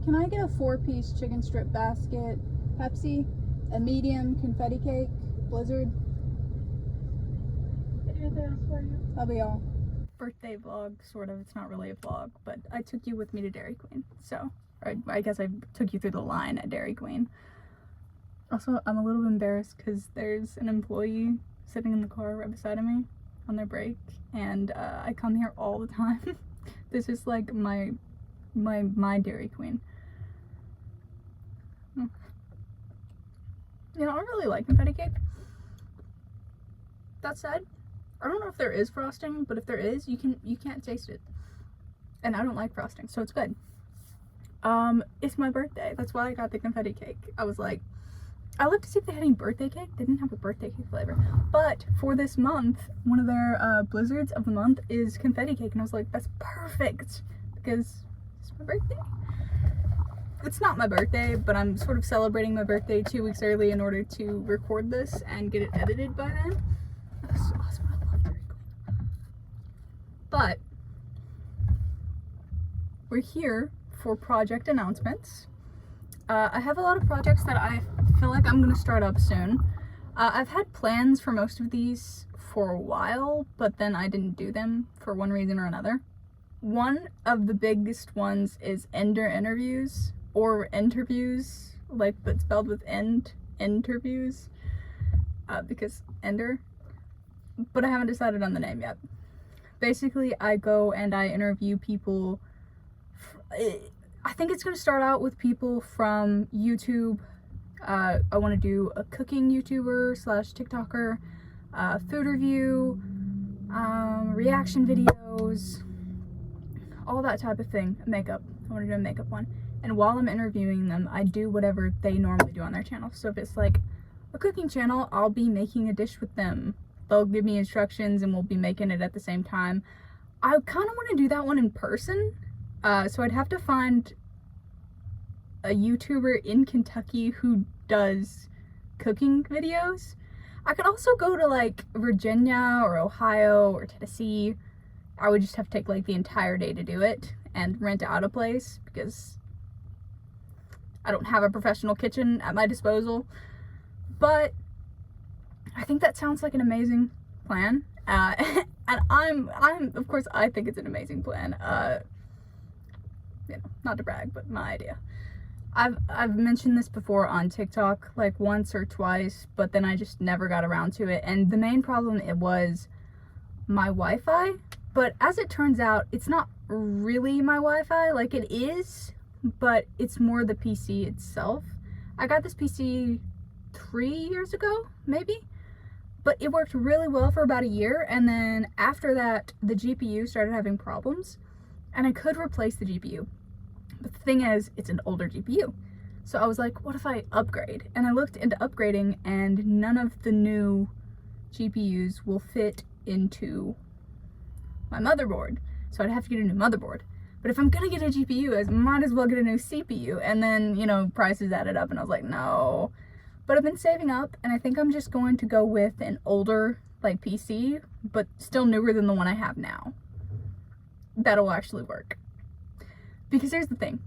Can I get a 4-piece chicken strip basket, Pepsi, a medium confetti cake, Blizzard? Anything else for you? That'll be all. Birthday vlog, sort of. It's not really a vlog, but I took you with me to Dairy Queen. So, I guess I took you through the line at Dairy Queen. Also, I'm a little embarrassed because there's an employee sitting in the car right beside of me on their break, and I come here all the time. This is like my Dairy Queen. You know, I really like confetti cake. That said, I don't know if there is frosting, but if there is, you can't taste it. And I don't like frosting, so it's good. It's my birthday. That's why I got the confetti cake. I was like, I looked to see if they had any birthday cake. They didn't have a birthday cake flavor. But for this month, one of their blizzards of the month is confetti cake. And I was like, that's perfect because it's my birthday. It's not my birthday, but I'm sort of celebrating my birthday 2 weeks early in order to record this and get it edited by then. That's awesome. I love Dairy Queen. But we're here for project announcements. I have a lot of projects that I feel like I'm gonna start up soon. I've had plans for most of these for a while, but then I didn't do them for one reason or another. One of the biggest ones is Ender interviews, or interviews, like, but spelled with end, interviews, because Ender, but I haven't decided on the name yet. Basically, I go and I interview people. I think it's going to start out with people from YouTube. I want to do a cooking YouTuber slash TikToker, food review, reaction videos, all that type of thing. Makeup. I want to do a makeup one. And while I'm interviewing them, I do whatever they normally do on their channel. So if it's like a cooking channel, I'll be making a dish with them. They'll give me instructions and we'll be making it at the same time. I kind of want to do that one in person. So I'd have to find a YouTuber in Kentucky who does cooking videos. I could also go to like Virginia or Ohio or Tennessee. I would just have to take like the entire day to do it and rent out a place because I don't have a professional kitchen at my disposal. But I think that sounds like an amazing plan. And I'm of course I think it's an amazing plan. You know, not to brag, but my idea. I've mentioned this before on TikTok like once or twice, but then I just never got around to it. And the main problem, it was my Wi-Fi. But as it turns out, it's not really my Wi-Fi. Like, it is, but it's more the PC itself. I got this PC 3 years ago, maybe, but it worked really well for about a year, and then after that the GPU started having problems and I could replace the GPU, but the thing is, it's an older GPU. So I was like, what if I upgrade? And I looked into upgrading, and none of the new GPUs will fit into my motherboard, so I'd have to get a new motherboard. But if I'm gonna get a GPU, I might as well get a new CPU. And then, you know, prices added up and I was like, no. But I've been saving up, and I think I'm just going to go with an older, like, PC, but still newer than the one I have now. That'll actually work. Because here's the thing.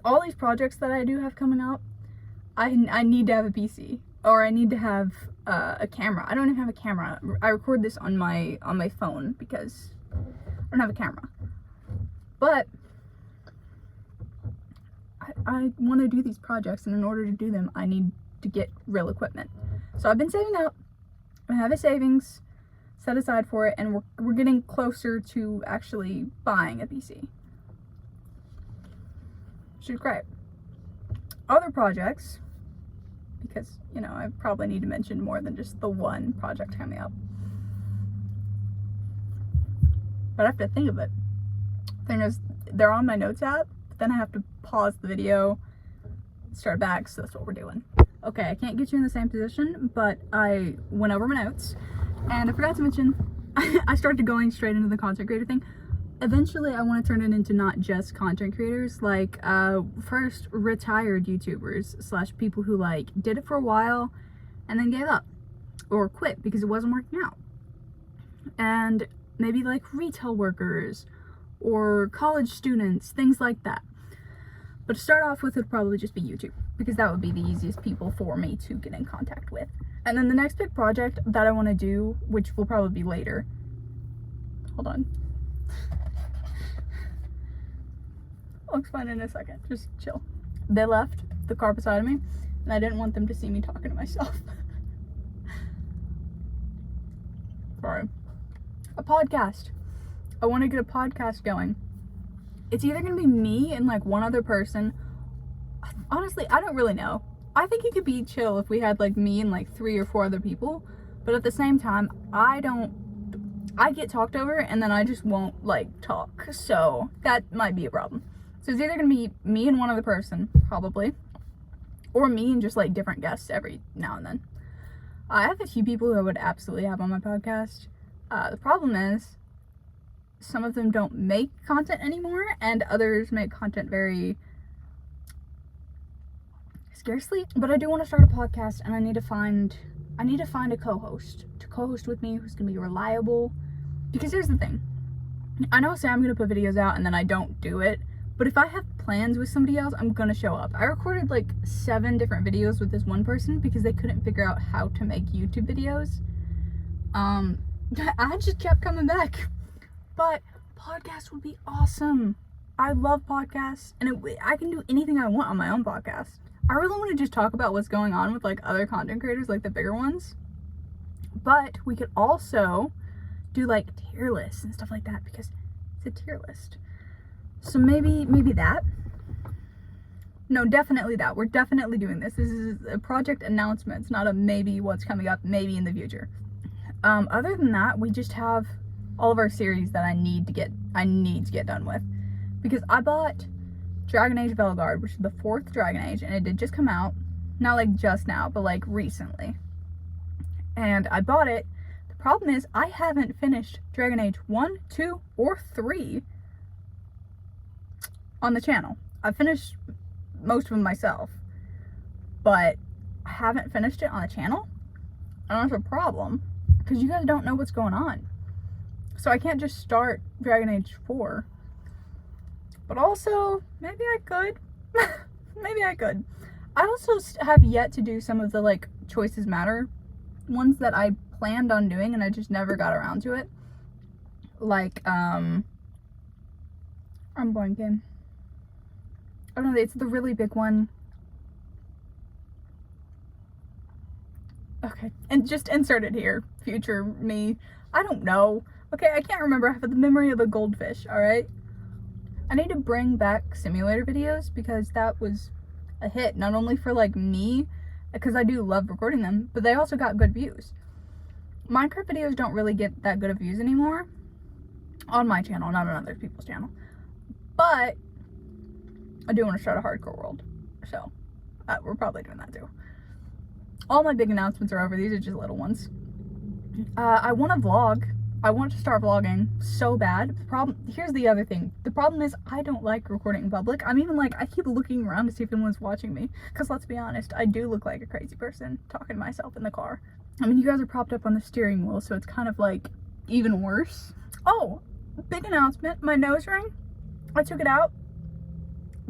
All these projects that I do have coming up, I need to have a PC. Or I need to have a camera. I don't even have a camera. I record this on my phone because I don't have a camera. But I want to do these projects, and in order to do them, I need to get real equipment. So I've been saving up. I have a savings set aside for it, and we're getting closer to actually buying a PC. Which is great. Other projects, because, you know, I probably need to mention more than just the one project coming up. But I have to think of it. Thing is, they're on my notes app, but then I have to pause the video, start back, so that's what we're doing. Okay, I can't get you in the same position, but I went over my notes, and I forgot to mention, I started going straight into the content creator thing. Eventually, I want to turn it into not just content creators, like, first, retired YouTubers, slash people who, like, did it for a while, and then gave up, or quit because it wasn't working out. And maybe, like, retail workers, or college students, things like that. But to start off with, it'd probably just be YouTube, because that would be the easiest people for me to get in contact with. And then the next big project that I want to do, which will probably be later. Hold on. I'll explain in a second. Just chill. They left the car beside me, and I didn't want them to see me talking to myself. Sorry. A podcast. I want to get a podcast going. It's either going to be me and like one other person. Honestly, I don't really know. I think it could be chill if we had like me and like 3 or 4 other people. But at the same time, I get talked over and then I just won't like talk. So that might be a problem. So it's either going to be me and one other person, probably. Or me and just like different guests every now and then. I have a few people who I would absolutely have on my podcast. The problem is, some of them don't make content anymore, and others make content very scarcely. But I do want to start a podcast, and I need to find a co-host to co-host with me who's gonna be reliable. Because here's the thing, I know I say I'm gonna put videos out and then I don't do it, but if I have plans with somebody else, I'm gonna show up. I recorded like 7 different videos with this one person because they couldn't figure out how to make YouTube videos. I just kept coming back. But podcasts would be awesome. I love podcasts, and I can do anything I want on my own podcast. I really want to just talk about what's going on with like other content creators, like the bigger ones. But we could also do like tier lists and stuff like that, because it's a tier list. So maybe that. No, definitely that. We're definitely doing this. This is a project announcement. It's not a maybe what's coming up, maybe in the future. Other than that, we just have all of our series that I need to get done with, because I bought Dragon Age Veilguard, which is the 4th Dragon Age, and it did just come out, not like just now, but like recently, and I bought it. The problem is I haven't finished Dragon Age 1, 2, or 3 on the channel. I've finished most of them myself, but I haven't finished it on the channel, and that's a problem, because you guys don't know what's going on. So I can't just start Dragon Age 4. But also, maybe I could. Maybe I could. I also have yet to do some of the like Choices Matter ones that I planned on doing and I just never got around to it. Like, I'm blanking. I don't know, it's the really big one. Okay, and just insert it here. Future me. I don't know. Okay, I can't remember. I have the memory of a goldfish, alright? I need to bring back simulator videos, because that was a hit. Not only for, like, me, because I do love recording them, but they also got good views. Minecraft videos don't really get that good of views anymore. On my channel, not on other people's channel. But I do want to start a hardcore world. So, we're probably doing that too. All my big announcements are over. These are just little ones. I want to vlog. I want to start vlogging so bad. Here's the other thing. The problem is I don't like recording in public. I'm even like, I keep looking around to see if anyone's watching me. Because let's be honest, I do look like a crazy person talking to myself in the car. I mean, you guys are propped up on the steering wheel, so it's kind of like even worse. Oh, big announcement. My nose ring. I took it out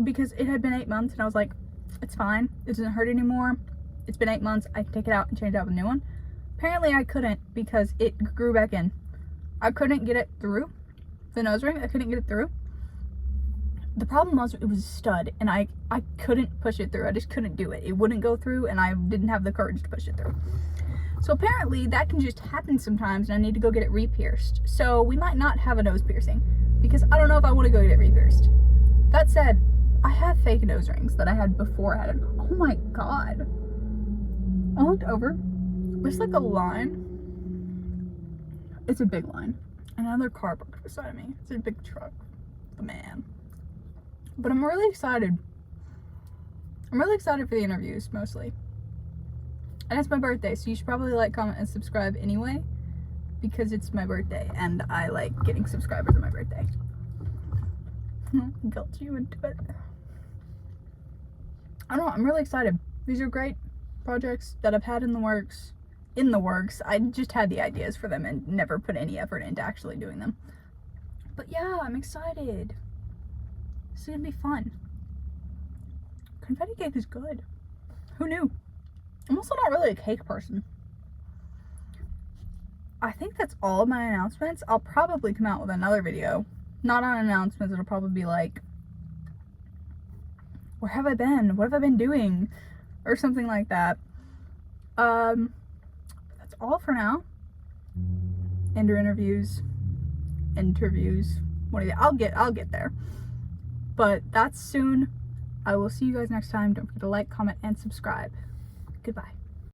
because it had been 8 months and I was like, it's fine. It doesn't hurt anymore. It's been 8 months. I can take it out and change out with a new one. Apparently I couldn't, because it grew back in. I couldn't get it through the nose ring. I couldn't get it through. The problem was it was a stud, and I couldn't push it through. I just couldn't do it. It wouldn't go through, and I didn't have the courage to push it through. So apparently that can just happen sometimes, and I need to go get it re-pierced. So we might not have a nose piercing, because I don't know if I want to go get it re-pierced. That said, I have fake nose rings that I had before I had it. Oh my god. I looked over. There's like a line. It's a big line. Another car parked beside me. It's a big truck. The man. But I'm really excited. I'm really excited for the interviews, mostly. And it's my birthday, so you should probably like, comment, and subscribe anyway. Because it's my birthday, and I like getting subscribers on my birthday. Guilt you into it. I don't know, I'm really excited. These are great projects that I've had in the works. I just had the ideas for them and never put any effort into actually doing them. But yeah, I'm excited. This is gonna be fun. confetti cake is good. Who knew? I'm also not really a cake person. I think that's all of my announcements. I'll probably come out with another video. Not on announcements, it'll probably be like, where have I been? What have I been doing? Or something like that. That's all for now. Interviews. What do you? I'll get there. But that's soon. I will see you guys next time. Don't forget to like, comment, and subscribe. Goodbye.